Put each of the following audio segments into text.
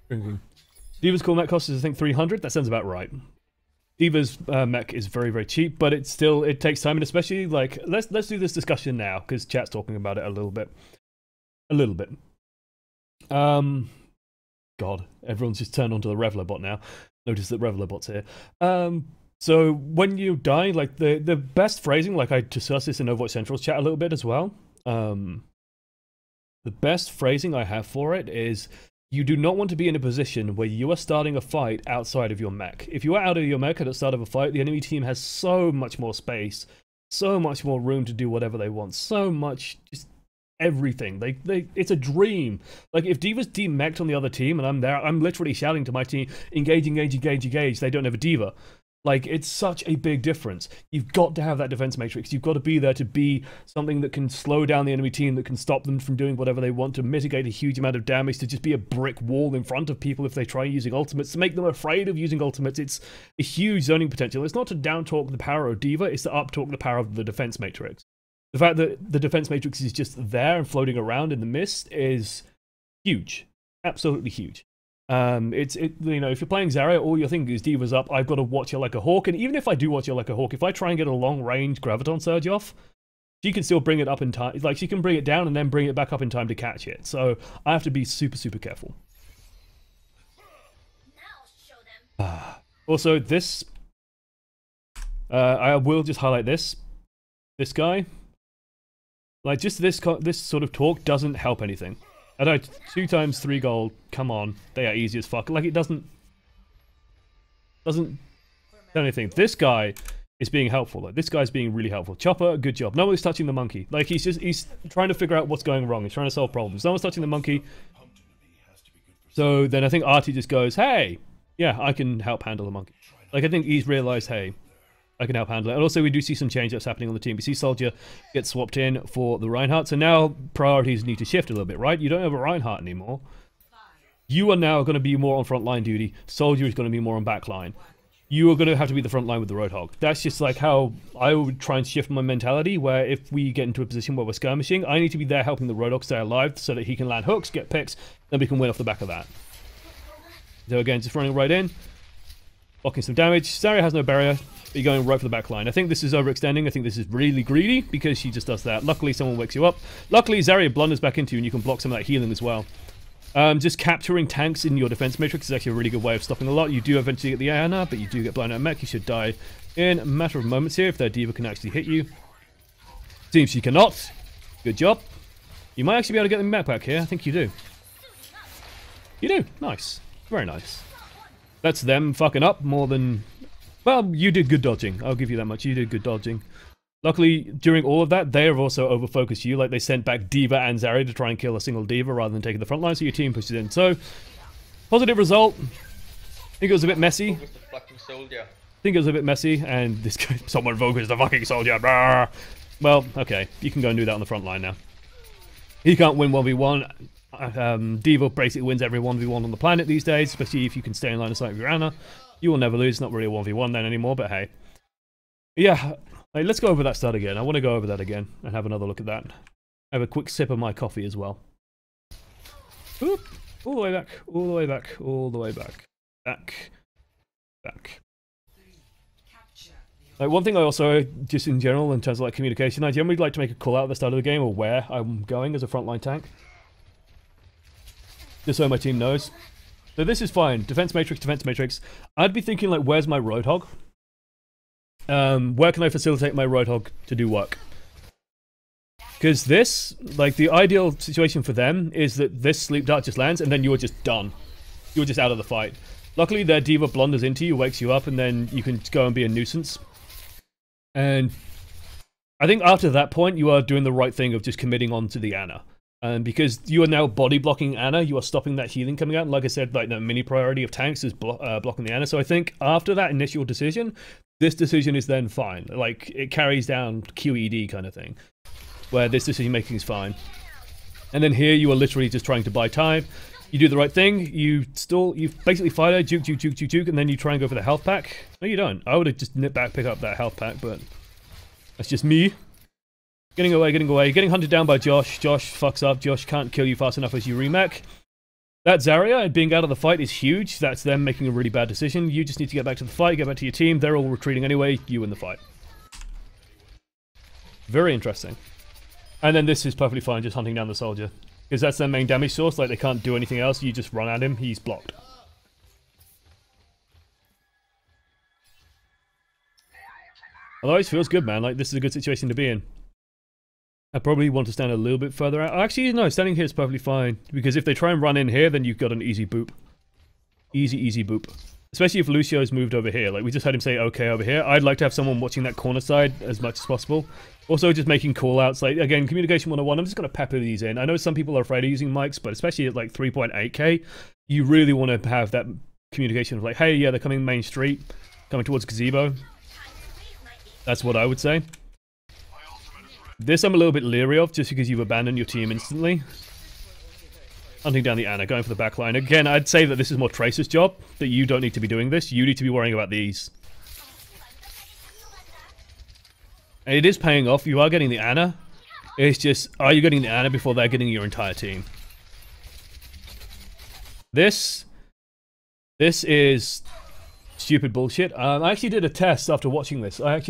Drinking. D.Va's core mech cost is I think 300. That sounds about right. D.Va's mech is very, very cheap, but it takes time, and especially like let's do this discussion now because chat's talking about it a little bit. God, everyone's just turned onto the Reveler bot now. Notice that Reveler bot's here. So when you die, like the best phrasing, like I discussed this in Overwatch Central's chat a little bit as well. The best phrasing I have for it is you do not want to be in a position where you are starting a fight outside of your mech. If you are out of your mech at the start of a fight, the enemy team has so much more space, so much more room to do whatever they want, so much, just everything. It's a dream. Like, if D.Va's demech'd on the other team and I'm there, I'm literally shouting to my team, engage, engage, engage, engage. They don't have a D.Va. Like, it's such a big difference. You've got to have that defense matrix. You've got to be there to be something that can slow down the enemy team, that can stop them from doing whatever they want, to mitigate a huge amount of damage, to just be a brick wall in front of people if they try using ultimates, to make them afraid of using ultimates. It's a huge zoning potential. It's not to down-talk the power of D.Va, it's to up-talk the power of the defense matrix. The fact that the defense matrix is just there and floating around in the mist is huge. Absolutely huge. You know, if you're playing Zarya, all you're thinking is D.Va's up, I've got to watch her like a hawk, and even if I do watch her like a hawk, if I try and get a long-range Graviton Surge off, she can still bring it up in time. Like, she can bring it down and then bring it back up in time to catch it. So I have to be super, super careful. Also, this... I will just highlight this. This guy. Like, just this sort of talk doesn't help anything. I know, 2 times 3 gold, come on, they are easy as fuck. Like, it doesn't do anything. This guy is being helpful, though. This guy's being really helpful. Chopper, good job. No one's touching the monkey. Like, he's trying to figure out what's going wrong. He's trying to solve problems. No one's touching the monkey. So then I think Artie just goes, hey, yeah, I can help handle the monkey. Like, I think he's realized, hey, I can help handle it. And also, we do see some change that's happening on the team. We see Soldier get swapped in for the Reinhardt. So now priorities need to shift a little bit, right? You don't have a Reinhardt anymore. You are now going to be more on frontline duty. Soldier is going to be more on backline. You are going to have to be the front line with the Roadhog. That's just like how I would try and shift my mentality, where if we get into a position where we're skirmishing, I need to be there helping the Roadhog stay alive so that he can land hooks, get picks, then we can win off the back of that. So again, just running right in. Blocking some damage. Zarya has no barrier. You're going right for the back line. I think this is overextending. I think this is really greedy because she just does that. Luckily, someone wakes you up. Luckily, Zarya blunders back into you and you can block some of that healing as well. Just capturing tanks in your defense matrix is actually a really good way of stopping a lot. You do eventually get the Ana, but you do get blown out of mech. You should die in a matter of moments here if their D.Va can actually hit you. Seems she cannot. Good job. You might actually be able to get the mech back here. I think you do. You do. Nice. Very nice. That's them fucking up more than... Well, you did good dodging. I'll give you that much. You did good dodging. Luckily, during all of that, they have also over-focused you. Like, they sent back D.Va and Zarya to try and kill a single D.Va rather than taking the front line, so your team pushes in. So, positive result. I think it was a bit messy. And this guy, someone focused the fucking soldier. Brr. Well, okay. You can go and do that on the front line now. He can't win 1v1. D.Va basically wins every 1v1 on the planet these days, especially if you can stay in line of sight with your Ana. You will never lose. It's not really a 1v1 then anymore, but hey. Yeah, hey, let's go over that start again. I want to go over that again and have another look at that. Have a quick sip of my coffee as well. Oop, all the way back, all the way back, all the way back. Back. Like, one thing I also, just in general, in terms of like communication, I generally like to make a call out at the start of the game or where I'm going as a frontline tank. Just so my team knows. So this is fine. Defense matrix. I'd be thinking, like, where's my Roadhog? Where can I facilitate my Roadhog to do work? Because this, like, the ideal situation for them is that this sleep dart just lands and then you're just done. You're just out of the fight. Luckily, their D.Va blunders into you, wakes you up, and then you can go and be a nuisance. And I think after that point, you are doing the right thing of just committing on to the Ana. Because you are now body blocking Ana, you are stopping that healing coming out. And like I said, like the mini priority of tanks is blocking the Ana. So I think after that initial decision, this decision is then fine. Like, it carries down QED kind of thing, where this decision making is fine. And then here you are literally just trying to buy time. You do the right thing. You basically fire, juke, and then you try and go for the health pack. No, you don't. I would have just nipped back, pick up that health pack, but that's just me. Getting away, getting hunted down by Josh. Josh fucks up. Josh can't kill you fast enough as you remech. That Zarya being out of the fight is huge. That's them making a really bad decision. You just need to get back to the fight, get back to your team. They're all retreating anyway. You win the fight. Very interesting. And then this is perfectly fine, just hunting down the soldier. Because that's their main damage source. Like, they can't do anything else. You just run at him. He's blocked. Otherwise, feels good, man. Like, this is a good situation to be in. I probably want to stand a little bit further out. Actually, no, standing here is perfectly fine. Because if they try and run in here, then you've got an easy boop. Easy, easy boop. Especially if Lucio's moved over here. Like, we just heard him say okay over here. I'd like to have someone watching that corner side as much as possible. Also, just making call-outs. Like, again, communication 101. I'm just going to pepper these in. I know some people are afraid of using mics, but especially at, like, 3.8k, you really want to have that communication of, like, hey, yeah, they're coming main street, coming towards gazebo. That's what I would say. This I'm a little bit leery of, just because you've abandoned your team instantly. Hunting down the Ana, going for the back line. Again, I'd say that this is more Tracer's job, that you don't need to be doing this. You need to be worrying about these. And it is paying off. You are getting the Ana. It's just, are you getting the Ana before they're getting your entire team? This is stupid bullshit. I actually did a test after watching this. I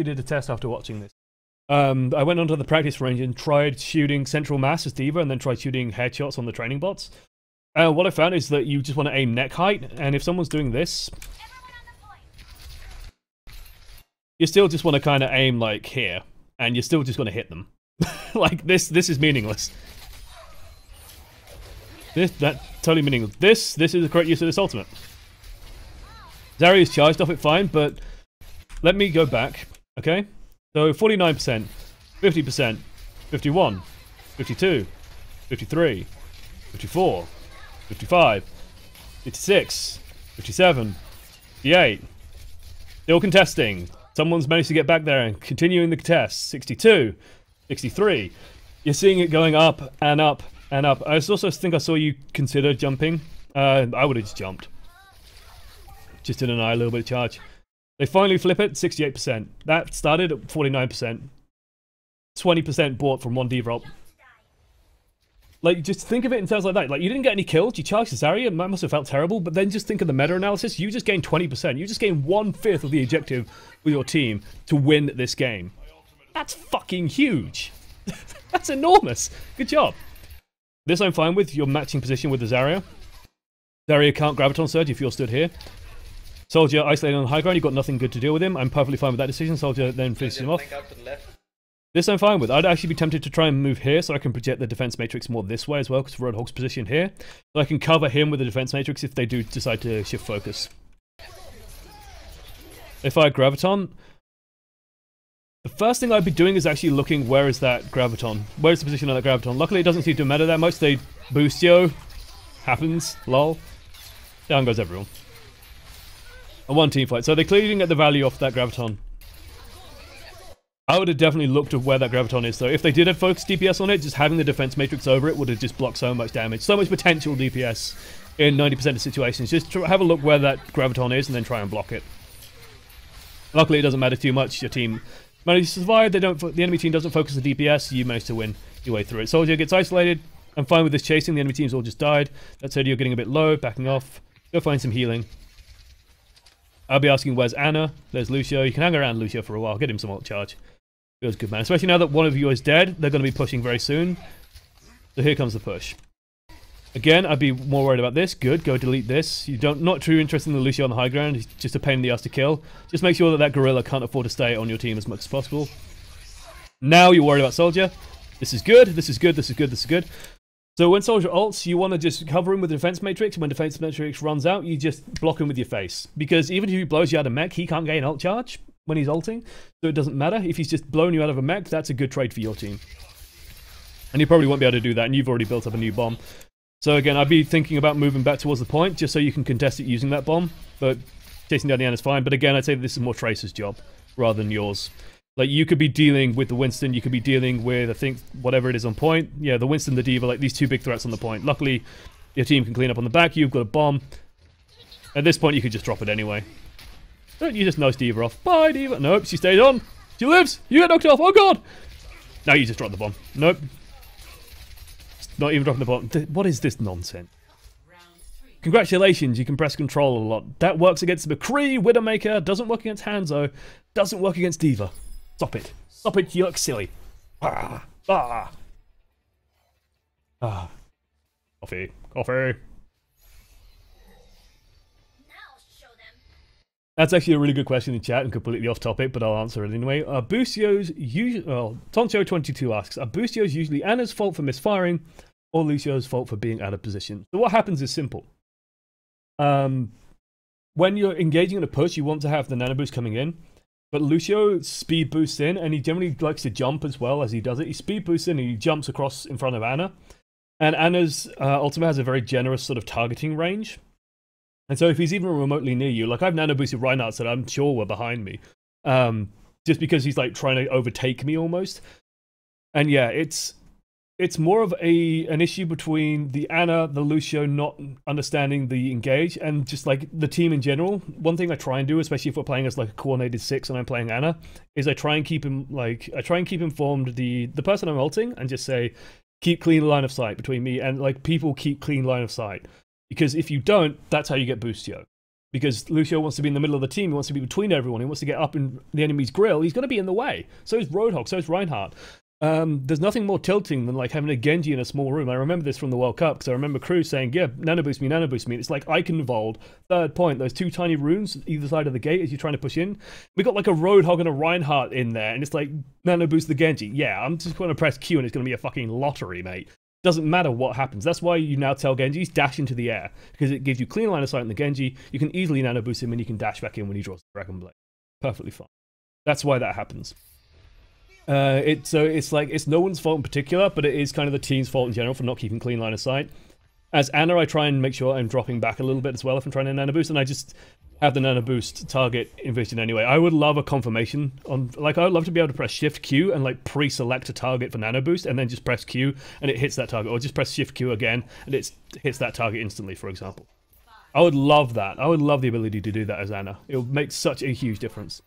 went onto the practice range and tried shooting central mass as D.Va and then tried shooting headshots on the training bots. What I found is that you just want to aim neck height, and if someone's doing this, you still just want to kind of aim like here, and you're still just going to hit them. Like this is meaningless. That's totally meaningless. This is the correct use of this ultimate. Zarya is charged off it fine, but let me go back, okay? So 49%, 50%, 51, 52, 53, 54, 55, 56, 57, 58. Still contesting. Someone's managed to get back there and continuing the contest. 62, 63. You're seeing it going up and up and up. I also think I saw you consider jumping. I would have just jumped. Just to deny a little bit of charge. They finally flip it, 68%. That started at 49%. 20% bought from one D.Va ult. Like, just think of it in terms like that. Like, you didn't get any kills, you charged Zarya, that must have felt terrible, but then just think of the meta-analysis. You just gained 20%. You just gained 1/5 of the objective with your team to win this game. That's fucking huge. That's enormous. Good job. This I'm fine with. You're matching position with the Zarya. Zarya can't graviton surge if you're stood here. Soldier isolated on the high ground, you've got nothing good to deal with him. I'm perfectly fine with that decision. Soldier then finishes him off. This I'm fine with. I'd actually be tempted to try and move here so I can project the defense matrix more this way as well, because Roadhog's position here. So I can cover him with the defense matrix if they do decide to shift focus. If I graviton, the first thing I'd be doing is actually looking where is that graviton. Where's the position of that graviton? Luckily it doesn't seem to matter that much. They boost yo. Happens. Lol. Down goes everyone. A one team fight. So they clearly didn't get the value off that graviton. I would have definitely looked at where that graviton is though. If they did have focus DPS on it, just having the defense matrix over it would have just blocked so much damage. So much potential DPS in 90% of situations. Just have a look where that graviton is and then try and block it. Luckily it doesn't matter too much. Your team manages to survive. The enemy team doesn't focus the DPS. You manage to win your way through it. Soldier gets isolated. I'm fine with this chasing. The enemy team's all just died. That said, you're getting a bit low. Backing off. Go find some healing. I'll be asking where's Ana. There's Lucio. You can hang around Lucio for a while. Get him some ult charge. Feels good, man. Especially now that one of you is dead. They're going to be pushing very soon. So here comes the push. Again, I'd be more worried about this. Good. Go delete this. Not too interested in the Lucio on the high ground. He's just a pain in the ass to kill. Just make sure that that gorilla can't afford to stay on your team as much as possible. Now you're worried about Soldier. This is good. This is good. This is good. This is good. So when Soldier ults, you want to just cover him with the defense matrix. When defense matrix runs out, you just block him with your face. Because even if he blows you out of mech, he can't gain ult charge when he's ulting. So it doesn't matter. If he's just blown you out of a mech, that's a good trade for your team. And you probably won't be able to do that, and you've already built up a new bomb. So again, I'd be thinking about moving back towards the point, just so you can contest it using that bomb. But chasing down the Ana is fine. But again, I'd say this is more Tracer's job, rather than yours. Like, you could be dealing with the Winston, you could be dealing with, I think, whatever it is on point. Yeah, the Winston, the D.Va, like, these two big threats on the point. Luckily, your team can clean up on the back, you've got a bomb. At this point, you could just drop it anyway. Don't you just nose D.Va off. Bye, D.Va. Nope, she stayed on. She lives. You get knocked off. Oh, God. Now you just drop the bomb. Nope. Not even dropping the bomb. What is this nonsense? Congratulations, you can press control a lot. That works against McCree, Widowmaker, doesn't work against Hanzo, doesn't work against D.Va. Stop it. Stop it, you look silly. Ah. Ah. Ah. Coffee. Coffee. That's actually a really good question in chat and completely off topic, but I'll answer it anyway. Boostio's usually, well, Toncho22 asks, are Boostio's usually Anna's fault for misfiring or Lucio's fault for being out of position? So what happens is simple. When you're engaging in a push, you want to have the nano boost coming in, but Lucio speed boosts in, and he generally likes to jump as well as he does it. He speed boosts in and he jumps across in front of Anna, and Anna's ultimate has a very generous sort of targeting range. And so if he's even remotely near you, like I've nano boosted Reinhardt that I'm sure were behind me, just because he's like trying to overtake me almost. And yeah, it's more of an issue between the Anna, the Lucio not understanding the engage, and just like the team in general. One thing I try and do, especially if we're playing as like a coordinated 6 and I'm playing Anna, is I try and keep him informed the person I'm ulting and just say, keep clean line of sight between me and like people keep clean line of sight. Because if you don't, that's how you get Boostio. Because Lucio wants to be in the middle of the team, he wants to be between everyone, he wants to get up in the enemy's grill, he's going to be in the way. So is Roadhog, so is Reinhardt. There's nothing more tilting than like having a Genji in a small room. I remember this from the World Cup, because I remember Cruz saying, yeah, nano boost me, nano boost me. It's like Eichenwald, third point, those two tiny rooms either side of the gate as you're trying to push in. We got like a Roadhog and a Reinhardt in there, and it's like, nano boost the Genji. Yeah, I'm just going to press Q and it's going to be a fucking lottery, mate. Doesn't matter what happens. That's why you now tell Genjis dash into the air, because it gives you clean line of sight in the Genji. You can easily nano boost him and you can dash back in when he draws the Dragon Blade. Perfectly fine. That's why that happens. So it's like it's no one's fault in particular, but it is kind of the team's fault in general for not keeping clean line of sight. As Anna, I try and make sure I'm dropping back a little bit as well if I'm trying to nano boost, and I just have the nano boost target envisioned anyway. I would love a confirmation on, like, I would love to be able to press Shift Q and like pre-select a target for nano boost, and then just press Q and it hits that target, or just press Shift Q again and it hits that target instantly, for example. I would love that. I would love the ability to do that as Anna. It would make such a huge difference.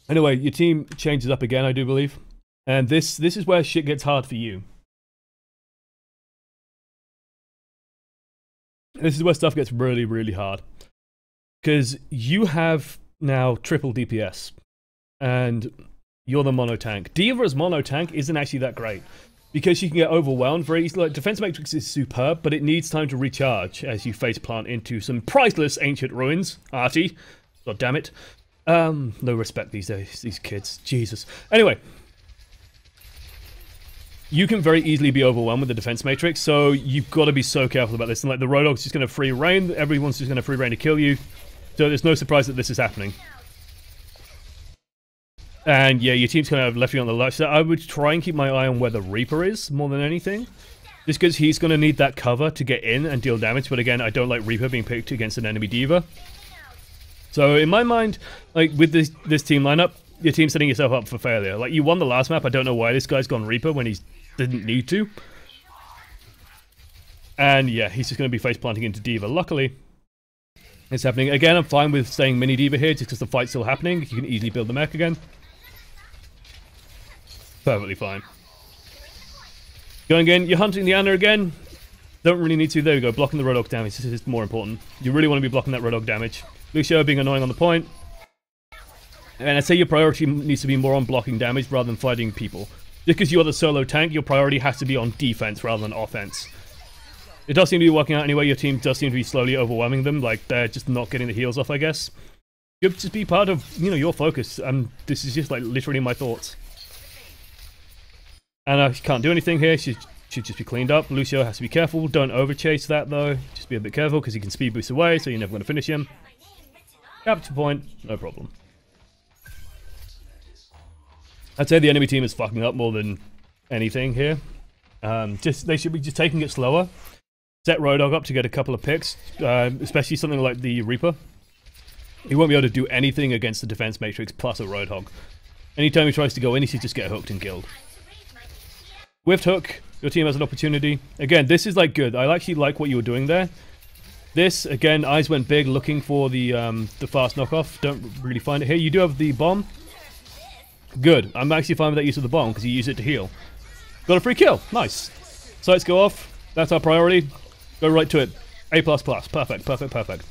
Anyway, your team changes up again, I do believe, and this is where shit gets hard for you. This is where stuff gets really, really hard. Because you have now triple DPS. And you're the mono tank. D.Va's mono tank isn't actually that great. Because she can get overwhelmed very easily. Like, defense matrix is superb, but it needs time to recharge as you face plant into some priceless ancient ruins. Artie. God damn it. No respect these days, these kids. Jesus. Anyway. You can very easily be overwhelmed with the defense matrix, so you've got to be so careful about this. And like the Roadhog's just going to free reign, everyone's just going to free reign to kill you. So there's no surprise that this is happening. And yeah, your team's kind of left you on the lurch. So I would try and keep my eye on where the Reaper is more than anything. Just because he's going to need that cover to get in and deal damage. But again, I don't like Reaper being picked against an enemy D.Va. So in my mind, like with this team lineup, your team's setting yourself up for failure. Like, you won the last map, I don't know why this guy's gone Reaper when he didn't need to. And yeah, he's just going to be face planting into D.Va. Luckily, it's happening. Again, I'm fine with staying mini D.Va here, just because the fight's still happening. You can easily build the mech again. Perfectly fine. Going in, you're hunting the Anna again. Don't really need to. There we go, blocking the Roadhog damage. This is more important. You really want to be blocking that Roadhog damage. Lucio being annoying on the point. And I'd say your priority needs to be more on blocking damage rather than fighting people. Just because you're the solo tank, your priority has to be on defense rather than offense. It does seem to be working out anyway. Your team does seem to be slowly overwhelming them. Like, they're just not getting the heals off, I guess. You'll just be part of, you know, your focus. This is just, like, literally my thoughts. Anna can't do anything here. She should just be cleaned up. Lucio has to be careful. Don't overchase that, though. Just be a bit careful, because he can speed boost away, so you're never going to finish him. Capture point, no problem. I'd say the enemy team is fucking up more than anything here. They should be just taking it slower. Set Roadhog up to get a couple of picks, especially something like the Reaper. He won't be able to do anything against the defense matrix plus a Roadhog. Anytime he tries to go in, he should just get hooked and killed. Whiffed hook, your team has an opportunity. Again, this is like good. I actually like what you were doing there. This, again, eyes went big looking for the fast knockoff. Don't really find it here. You do have the bomb. Good. I'm actually fine with that use of the bomb because you use it to heal. Got a free kill. Nice. Sights go off. That's our priority. Go right to it. A++. Perfect, perfect, perfect.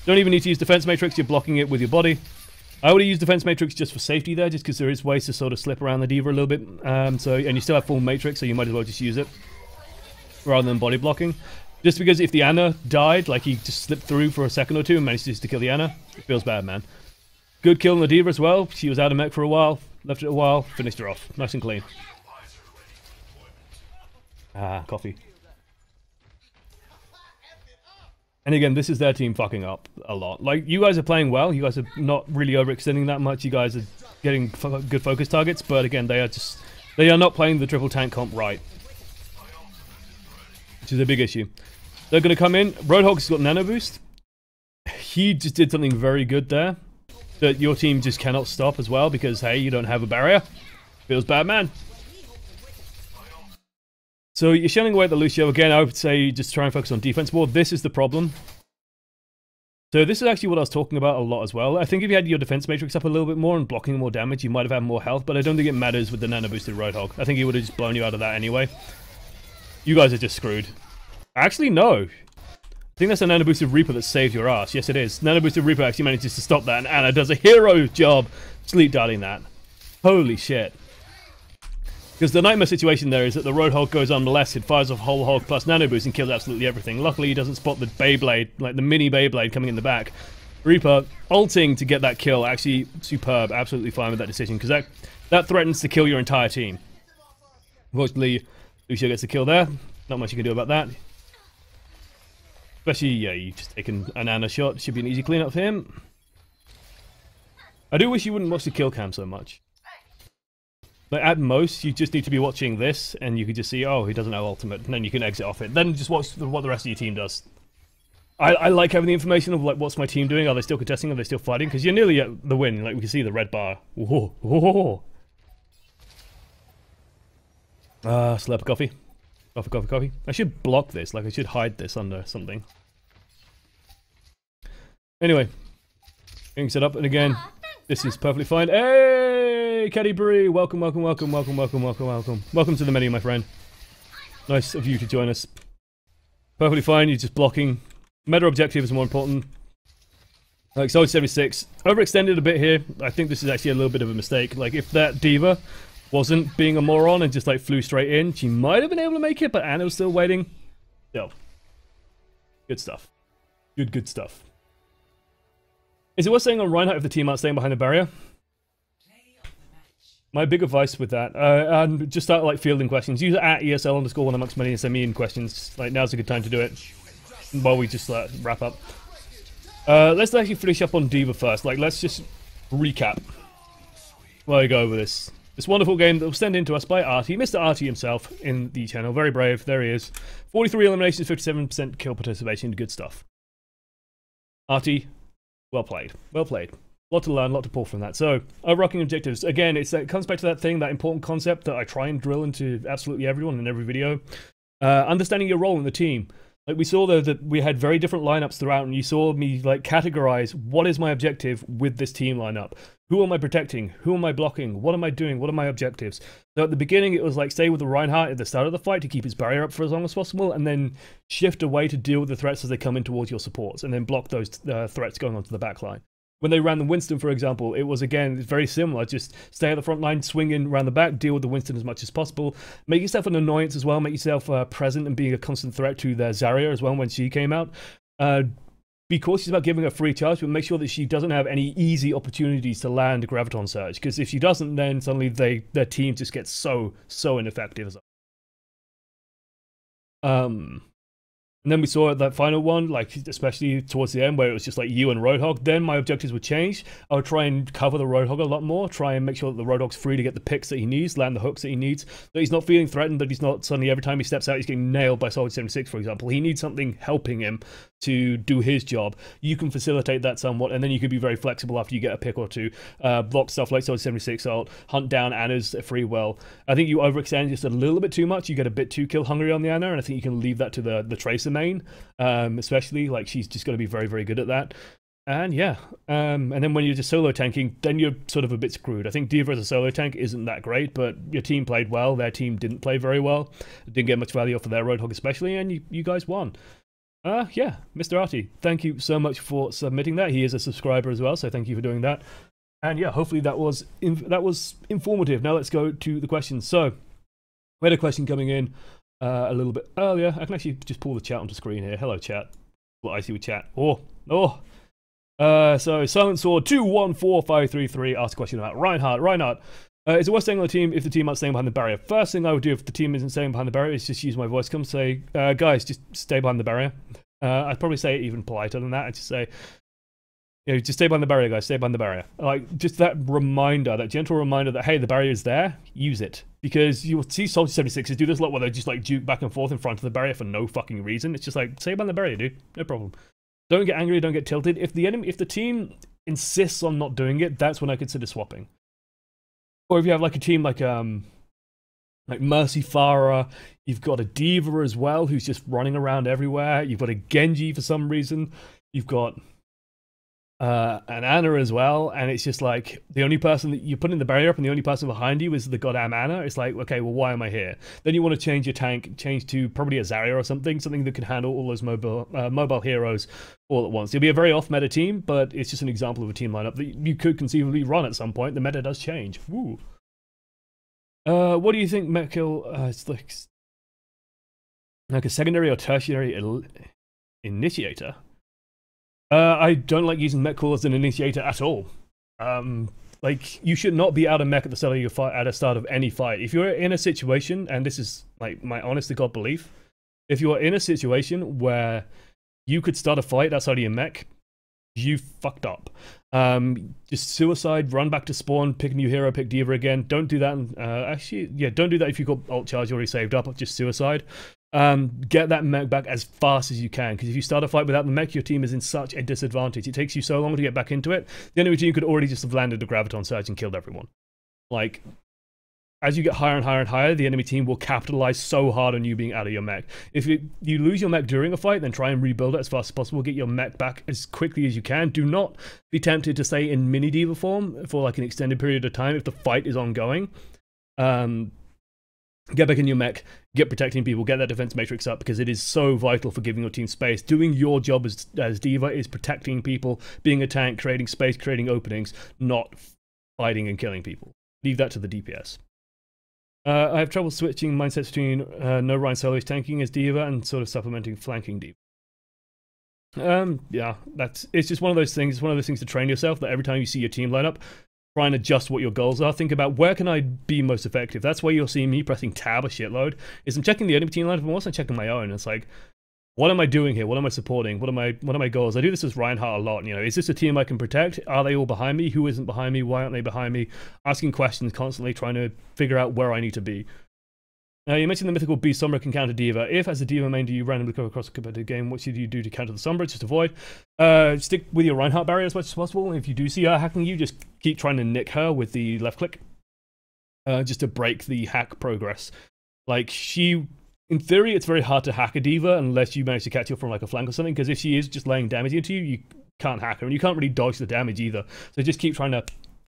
Don't even need to use defense matrix. You're blocking it with your body. I would use defense matrix just for safety there, just because there is ways to sort of slip around the D.Va a little bit. And you still have full matrix, so you might as well just use it rather than body blocking. Just because if the Ana died, like he just slipped through for a second or two and managed just to kill the Ana, it feels bad, man. Good kill on the D.Va as well. She was out of mech for a while, left it a while, finished her off. Nice and clean. Ah, coffee. And again, this is their team fucking up a lot. Like, you guys are playing well. You guys are not really overextending that much. You guys are getting good focus targets. But again, they are not playing the triple tank comp right. Which is a big issue. They're going to come in. Roadhog's got nano boost. He just did something very good there that your team just cannot stop as well because, hey, you don't have a barrier. Feels bad, man. So you're shelling away at the Lucio. Again, I would say just try and focus on defense more. This is the problem. So this is actually what I was talking about a lot as well. I think if you had your defense matrix up a little bit more and blocking more damage, you might have had more health, but I don't think it matters with the nano boosted Roadhog. I think he would have just blown you out of that anyway. You guys are just screwed. Actually, no. I think that's a nano boosted Reaper that saved your ass. Yes, it is. Nano boosted Reaper actually manages to stop that, and Ana does a hero job sleep darting that. Holy shit. Because the nightmare situation there is that the Roadhog goes unmolested, fires off whole hog plus nano boost and kills absolutely everything. Luckily he doesn't spot the Beyblade, like the mini Beyblade coming in the back. Reaper ulting to get that kill, actually superb, absolutely fine with that decision, because that threatens to kill your entire team. Unfortunately, Lucio gets the kill there, not much you can do about that. Especially, yeah, you've just taken an Ana shot, should be an easy cleanup for him. I do wish you wouldn't watch the kill cam so much. Like, at most, you just need to be watching this, and you could just see, oh, he doesn't have ultimate, and then you can exit off it. Then just watch what the rest of your team does. I like having the information of, like, what's my team doing? Are they still contesting? Are they still fighting? Because you're nearly at the win. Like, we can see the red bar. Whoa, whoa. Slurp coffee. Coffee, coffee, coffee. I should block this. Like, I should hide this under something. Anyway. Getting set up, and again, this is perfectly fine. Hey, Caddy Bree! Welcome, welcome, welcome, welcome, welcome, welcome, welcome. Welcome to the menu, my friend. Nice of you to join us. Perfectly fine, you're just blocking. Meta objective is more important. Like, Soldier 76. Overextended a bit here. I think this is actually a little bit of a mistake. Like, if that D.Va wasn't being a moron and just, like, flew straight in, she might have been able to make it, but Ana was still waiting. Still. Good stuff. Good stuff. Is it worth saying on Reinhardt if the team aren't staying behind the barrier? My big advice with that, and just start like fielding questions. Use it at ESL_OneAmongstMany and send me in questions. Like, now's a good time to do it while we just wrap up. Let's actually finish up on D.Va first. Like, let's just recap where we go over this wonderful game that was sent in to us by Artie, Mr. Artie himself in the channel. Very brave. There he is. 43 eliminations, 57% kill participation. Good stuff. Artie. Well played. Well played. A lot to learn, a lot to pull from that. So, overarching objectives. Again, it comes back to that thing, that important concept that I try and drill into absolutely everyone in every video. Understanding your role in the team. Like, we saw that we had very different lineups throughout, and you saw me, like, categorize what is my objective with this team lineup. Who am I protecting? Who am I blocking? What am I doing? What are my objectives? So at the beginning, it was like stay with the Reinhardt at the start of the fight to keep his barrier up for as long as possible, and then shift away to deal with the threats as they come in towards your supports, and then block those threats going onto the back line. When they ran the Winston, for example, it was, again, very similar. Just stay at the front line, swing in around the back, deal with the Winston as much as possible. Make yourself an annoyance as well. Make yourself present and being a constant threat to their Zarya as well when she came out. Be cautious about giving her free charge, but make sure that she doesn't have any easy opportunities to land a Graviton Surge. Because if she doesn't, then suddenly their team just gets so ineffective. And then we saw that final one, like, especially towards the end, where it was just like you and Roadhog. Then my objectives would change. I would try and cover the Roadhog a lot more, try and make sure that the Roadhog's free to get the picks that he needs, land the hooks that he needs, that he's not feeling threatened, that he's not suddenly every time he steps out he's getting nailed by Soldier 76, for example. He needs something helping him to do his job. You can facilitate that somewhat, and then you can be very flexible after you get a pick or two. Block stuff like Soldier 76 ult, hunt down Ana's free well. I think you overextend just a little bit too much. You get a bit too kill hungry on the Ana, and I think you can leave that to the Tracer main, especially. Like, she's just going to be very, very good at that. And yeah, and then when you're just solo tanking, then you're sort of a bit screwed. I think D.Va as a solo tank isn't that great, but your team played well. Their team didn't play very well. Didn't get much value off of their Roadhog especially, and you guys won. Yeah, Mr. Artie, thank you so much for submitting that. He is a subscriber as well, so thank you for doing that. And yeah, hopefully that was informative. Now let's go to the questions. So we had a question coming in a little bit earlier. I can actually just pull the chat onto screen here. Hello, chat. What I see with chat. So Silent Sword 214533 asked a question about Reinhardt. Reinhardt, is it worth staying on the team if the team aren't staying behind the barrier? First thing I would do if the team isn't staying behind the barrier is just use my voice come say, guys, just stay behind the barrier. I'd probably say it even politer than that. I'd just say, you know, just stay behind the barrier, guys, stay behind the barrier. Like, just that reminder, that gentle reminder that, hey, the barrier is there, use it. Because you'll see Soldier 76s do this a lot where they just, like, juke back and forth in front of the barrier for no fucking reason. It's just like, stay behind the barrier, dude. No problem. Don't get angry, don't get tilted. If the team insists on not doing it, that's when I consider swapping. Or if you have, like, a team like Mercy Farah, you've got a D.Va as well, who's just running around everywhere. You've got a Genji for some reason. You've got an Ana as well, and it's just like the only person that you put in the barrier up and the only person behind you is the goddamn Ana. It's like, okay, well, why am I here? Then you want to change your tank, change to probably a Zarya or something that can handle all those mobile heroes all at once. It'll be a very off-meta team, but it's just an example of a team lineup that you could conceivably run at some point. The meta does change. Woo. What do you think Metkill, it's like a secondary or tertiary initiator? I don't like using mech call as an initiator at all. Like, you should not be out of mech at the start of your fight, at the start of any fight. If you're in a situation, and this is like my honest to God belief, if you are in a situation where you could start a fight outside of your mech, you fucked up. Just suicide, run back to spawn, pick a new hero, pick D.Va again. Don't do that. Actually, yeah, don't do that if you've got ult charge already saved up. Just suicide. Get that mech back as fast as you can, because if you start a fight without the mech, your team is in such a disadvantage. It takes you so long to get back into it. The enemy team could already just have landed a Graviton Surge and killed everyone. Like, as you get higher and higher and higher, the enemy team will capitalize so hard on you being out of your mech. If you lose your mech during a fight, then try and rebuild it as fast as possible. Get your mech back as quickly as you can. Do not be tempted to stay in mini D.Va form for like an extended period of time if the fight is ongoing. Get back in your mech, get protecting people, get that defense matrix up, because it is so vital for giving your team space. Doing your job as D.Va is protecting people, being a tank, creating space, creating openings, not fighting and killing people. Leave that to the DPS. I have trouble switching mindsets between no Ryan solos tanking as D.Va and sort of supplementing flanking D.Va. Yeah, it's just one of those things. It's one of those things to train yourself, that every time you see your team line up, try and adjust what your goals are. Think about, where can I be most effective? That's why you'll see me pressing tab a shitload. Is I'm checking the enemy team lineup, but I'm also checking my own. It's like, what am I doing here? What am I supporting? What are my goals? I do this as Reinhardt a lot. You know, is this a team I can protect? Are they all behind me? Who isn't behind me? Why aren't they behind me? Asking questions constantly, trying to figure out where I need to be. You mentioned the mythical beast Sombra can counter D.Va. If, as a D.Va main, do you randomly come across a competitive game, what should you do to counter the Sombra? Just avoid. Stick with your Reinhardt barrier as much as possible. If you do see her hacking you, just keep trying to nick her with the left click. Just to break the hack progress. Like, in theory, it's very hard to hack a D.Va unless you manage to catch her from like a flank or something, because if she is just laying damage into you, you can't hack her, and you can't really dodge the damage either. So just keep trying to,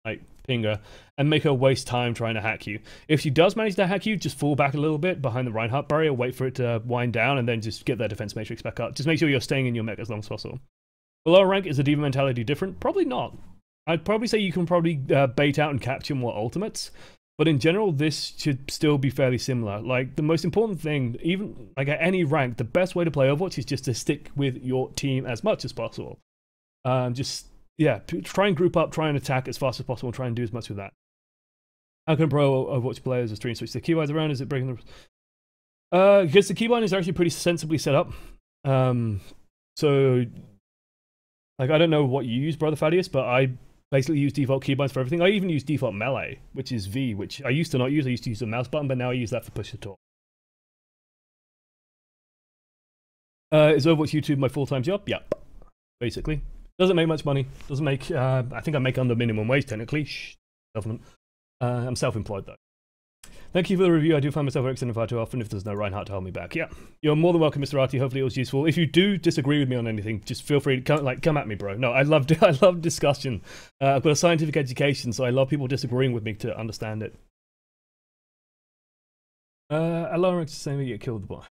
like, ping her and make her waste time trying to hack you. If she does manage to hack you, just fall back a little bit behind the Reinhardt barrier, wait for it to wind down, and then just get that defense matrix back up. Just make sure you're staying in your mech as long as possible. Below rank, is the D.Va mentality different? Probably not. I'd probably say you can probably bait out and capture more ultimates, but in general, this should still be fairly similar. Like, the most important thing, even like at any rank, the best way to play Overwatch is just to stick with your team as much as possible. Yeah, try and group up, try and attack as fast as possible, and try and do as much with that. How can pro Overwatch players or stream switch the keybinds around? Is it breaking the... because the keybind is actually pretty sensibly set up. So, like, I don't know what you use, Brother Thaddeus, but I basically use default keybinds for everything. I even use default melee, which is V, which I used to not use. I used to use the mouse button, but now I use that for push to talk. Is Overwatch YouTube my full-time job? Yep, basically. Doesn't make much money. Doesn't make, I think I make under minimum wage, technically. Shh, government. I'm self-employed, though. Thank you for the review. I do find myself extending far too often if there's no Reinhardt to hold me back. Yeah, you're more than welcome, Mr. Arty. Hopefully it was useful. If you do disagree with me on anything, just feel free to come at me, bro. No, I love discussion. I've got a scientific education, so I love people disagreeing with me to understand it. Alarm is saying you get killed with the bot.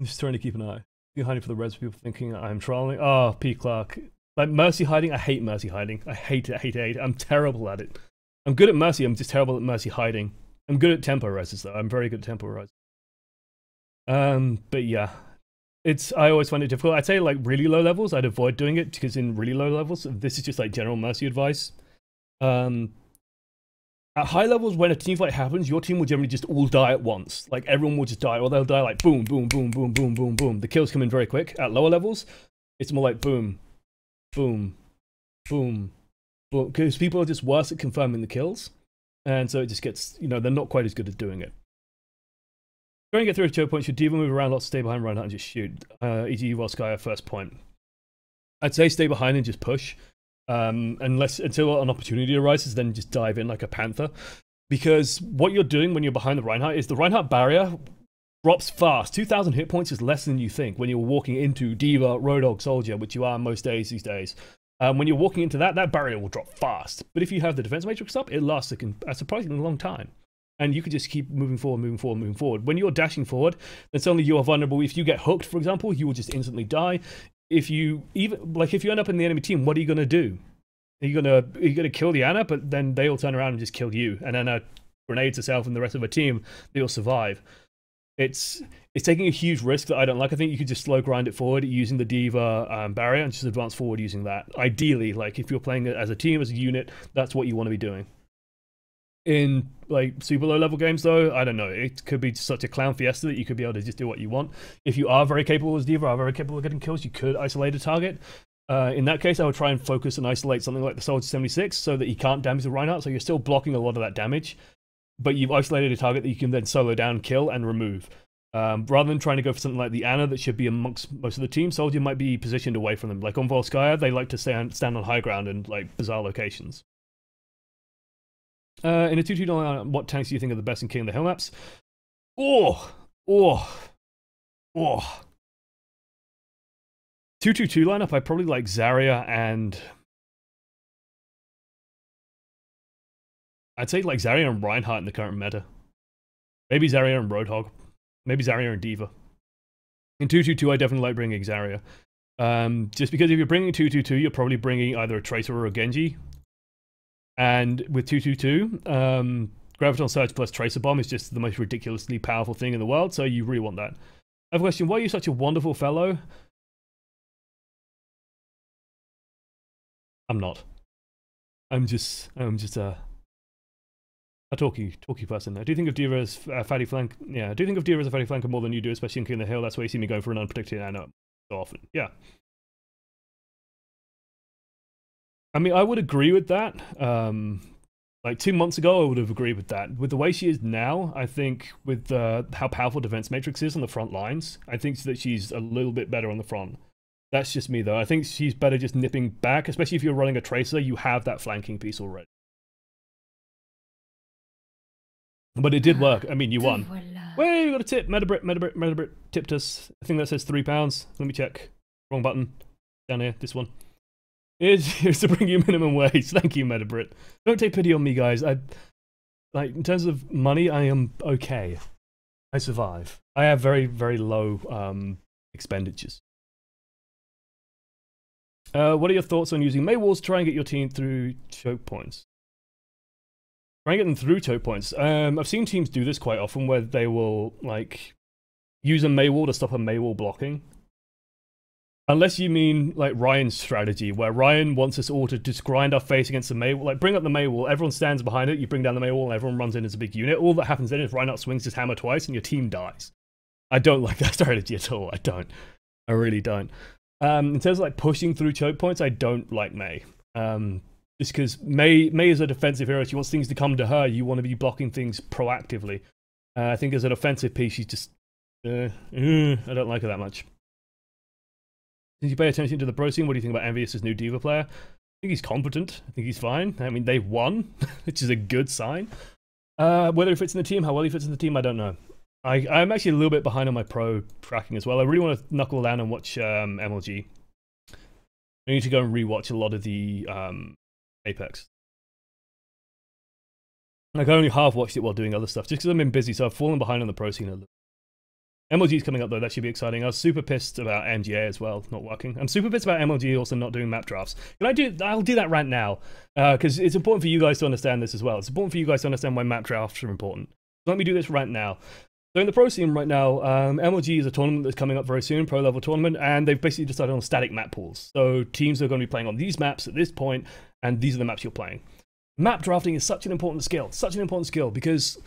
I'm just trying to keep an eye. You're hiding for the rest of people thinking I'm trolling. Oh, P. Clark. Like mercy hiding, I hate mercy hiding. I hate it, I hate it. I'm terrible at it. I'm good at mercy, I'm just terrible at mercy hiding. I'm good at tempo reses though. I'm very good at tempo res. But yeah. I always find it difficult. I'd say like really low levels, I'd avoid doing it because in really low levels, this is just like general mercy advice. At high levels, when a team fight happens, your team will generally just all die at once. Like, everyone will just die, or they'll die like boom, boom, boom, boom, boom, boom, boom. The kills come in very quick. At lower levels, it's more like boom, boom, boom, boom. Because people are just worse at confirming the kills. And so it just gets, you know, they're not quite as good at doing it. Trying to get through a choke point, should D.Va move around, lots stay behind Reinhardt and just shoot. E.g. Volskaya, first point. I'd say stay behind and just push. Until an opportunity arises, then just dive in like a panther. Because what you're doing when you're behind the Reinhardt is the Reinhardt barrier drops fast. 2,000 hit points is less than you think when you're walking into D.Va, Roadhog, Soldier, which you are most days these days. When you're walking into that barrier will drop fast. But if you have the defense matrix up, it lasts a surprisingly long time. And you can just keep moving forward, moving forward, moving forward. When you're dashing forward, then suddenly you are vulnerable. If you get hooked, for example, you will just instantly die. If you end up in the enemy team, what are you gonna do? Are you gonna kill the Ana, but then they all turn around and just kill you, and then grenades herself and the rest of her team, they'll survive. It's taking a huge risk that I don't like. I think you could just slow grind it forward using the D.Va barrier and just advance forward using that. Ideally, like if you're playing it as a team, as a unit, that's what you want to be doing. In like super low level games though, I don't know, it could be such a clown fiesta that you could be able to just do what you want. If you are very capable as D.Va, are very capable of getting kills, you could isolate a target. In that case, I would try and focus and isolate something like the Soldier 76 so that he can't damage the Reinhardt, so you're still blocking a lot of that damage, but you've isolated a target that you can then solo down, kill, and remove. Rather than trying to go for something like the Ana that should be amongst most of the team, Soldier might be positioned away from them. Like on Volskaya, they like to stand on high ground and like bizarre locations. In a 2-2 lineup, what tanks do you think are the best in King of the Hill maps? 2-2-2 lineup, I probably like Zarya and... I'd say like Zarya and Reinhardt in the current meta. Maybe Zarya and Roadhog. Maybe Zarya and D.Va. In 2-2-2, I definitely like bringing Zarya. Just because if you're bringing 2-2-2, you're probably bringing either a Tracer or a Genji. And with 2-2-2, Graviton Surge plus Tracer Bomb is just the most ridiculously powerful thing in the world, so you really want that. I have a question, why are you such a wonderful fellow? I'm not. I'm just a talky person. I do think of D.Va as a fatty flank. Yeah, I do think of D.Va as a fatty flanker more than you do, especially in King of the Hill. That's why you see me going for an unpredicted Ana so often. Yeah. I mean, I would agree with that. Like 2 months ago, I would have agreed with that. With the way she is now, I think with how powerful Defense Matrix is on the front lines, I think that she's a little bit better on the front. That's just me, though. I think she's better just nipping back, especially if you're running a Tracer, you have that flanking piece already. But it did work. I mean, you won. Wait, you got a tip. Metabrit tipped us. I think that says £3. Let me check. Wrong button. Down here, this one. Here's to bring you minimum wage. Thank you, Metabrit. Don't take pity on me, guys. Like in terms of money, I am okay. I survive. I have very, very low expenditures. What are your thoughts on using Mei walls to try and get your team through choke points? Try and get them through choke points. I've seen teams do this quite often where they will like use a Mei wall to stop a Mei wall blocking. Unless you mean like Ryan's strategy, where Ryan wants us all to just grind our face against the Mei wall. Like bring up the Mei wall, everyone stands behind it, you bring down the Mei wall, and everyone runs in as a big unit. All that happens then is Reinhardt swings his hammer twice and your team dies. I don't like that strategy at all. I don't. I really don't. In terms of like pushing through choke points, I don't like Mei. Just because Mei is a defensive hero. She wants things to come to her. You want to be blocking things proactively. I think as an offensive piece, she's just... I don't like her that much. Since you pay attention to the pro scene, what do you think about Envious' new D.Va player? I think he's competent. I think he's fine. I mean, they've won, which is a good sign. Whether he fits in the team, how well he fits in the team, I don't know. I'm actually a little bit behind on my pro tracking as well. I really want to knuckle down and watch MLG. I need to go and rewatch a lot of the Apex. Like, I only half watched it while doing other stuff, just because I've been busy, so I've fallen behind on the pro scene a little. MLG's coming up though, that should be exciting. I was super pissed about MGA as well, not working. I'm super pissed about MLG also not doing map drafts. I'll do that rant now, because it's important for you guys to understand this as well. It's important for you guys to understand why map drafts are important. So let me do this rant now. So in the pro scene right now, MLG is a tournament that's coming up very soon, pro level tournament, and they've basically decided on static map pools. So teams are going to be playing on these maps at this point, and these are the maps you're playing. Map drafting is such an important skill, because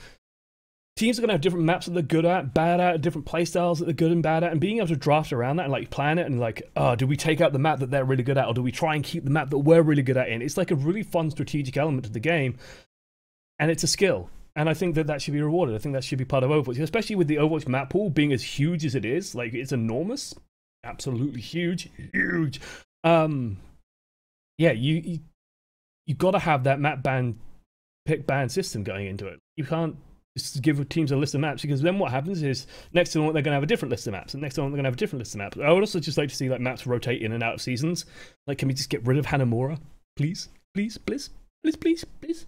teams are going to have different maps that they're good at, bad at, different playstyles that they're good and bad at, and being able to draft around that and like plan it and like, oh, do we take out the map that they're really good at, or do we try and keep the map that we're really good at in? It's like a really fun strategic element to the game, and it's a skill. And I think that that should be rewarded. I think that should be part of Overwatch, especially with the Overwatch map pool being as huge as it is. Like, it's enormous, absolutely huge. Yeah, you got to have that map ban, pick ban system going into it. You can't just give teams a list of maps, because then what happens is next tournament they're going to have a different list of maps, and next tournament they're going to have a different list of maps. I would also just like to see like maps rotate in and out of seasons. Like, can we just get rid of Hanamura, please, please, please, please, please, please?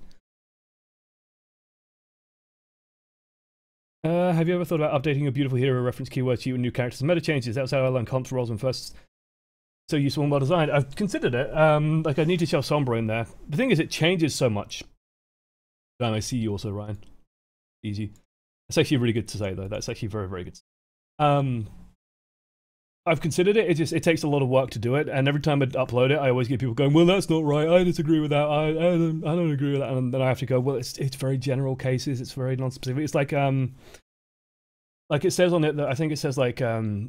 Have you ever thought about updating your beautiful hero reference keywords to new characters? Meta changes outside our line comps roles and first. So useful and well designed. I've considered it. Like, I need to shove Sombra in there. The thing is, it changes so much. Damn, I see you also, Ryan. Easy. That's actually really good to say, though. That's actually very, very good. I've considered it. It takes a lot of work to do it, and every time I upload it, I always get people going, "Well, that's not right. I disagree with that. I don't agree with that." And then I have to go, "Well, it's very general cases. It's very non-specific." It's like it says on it that I think it says like I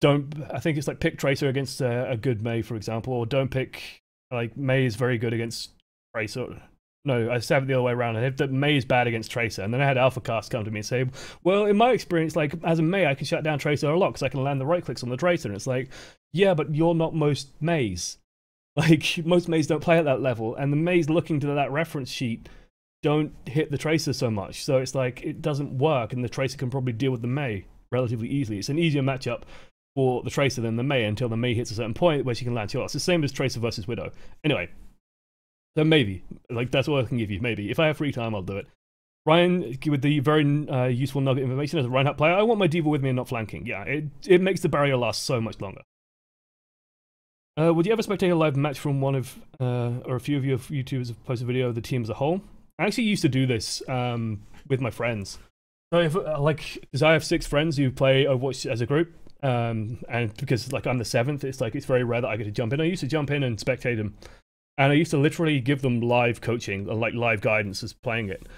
think it's like pick Tracer against a good Mei, for example, or don't pick, like, Mei is very good against Tracer. No, I said it the other way around. I said that Mei is bad against Tracer, and then I had AlphaCast come to me and say, well, in my experience, like, as a Mei, I can shut down Tracer a lot because I can land the right clicks on the Tracer. And it's like, yeah, but you're not most Meis. Like, most Meis don't play at that level, and the Meis looking to that reference sheet don't hit the Tracer so much. So it's like, it doesn't work, and the Tracer can probably deal with the Mei relatively easily. It's an easier matchup for the Tracer than the Mei until the Mei hits a certain point where she can land shots. It's the same as Tracer versus Widow. Anyway. So maybe, like, that's what I can give you, maybe. If I have free time, I'll do it. Ryan, with the very useful nugget information as a Reinhardt player, I want my D.Va with me and not flanking. Yeah, it makes the barrier last so much longer. Would you ever spectate a live match from one of, or a few of your YouTubers have posted a video of the team as a whole? I actually used to do this with my friends. So if, because I have 6 friends who play Overwatch as a group, and because, like, I'm the 7th, it's like, it's very rare that I get to jump in. I used to jump in and spectate them. And I used to literally give them live coaching, or like live guidance as playing it.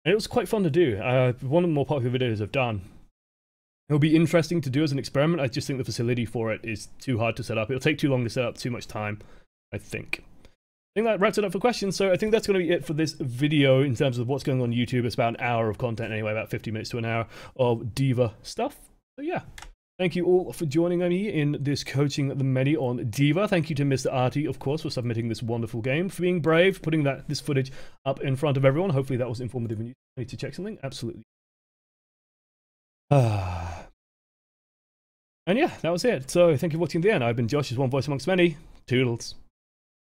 And it was quite fun to do. One of the more popular videos I've done. It'll be interesting to do as an experiment. I just think the facility for it is too hard to set up. It'll take too long to set up, too much time, I think. I think that wraps it up for questions. So I think that's going to be it for this video in terms of what's going on YouTube. It's about an hour of content anyway, about 50 minutes to an hour of D.Va stuff. So yeah. Thank you all for joining me in this coaching the many on D.Va. Thank you to Mr. Arty, of course, for submitting this wonderful game, for being brave, putting this footage up in front of everyone. Hopefully that was informative and you need to check something. Absolutely. And yeah, that was it. So thank you for watching the end. I've been Josh, as one voice amongst many. Toodles.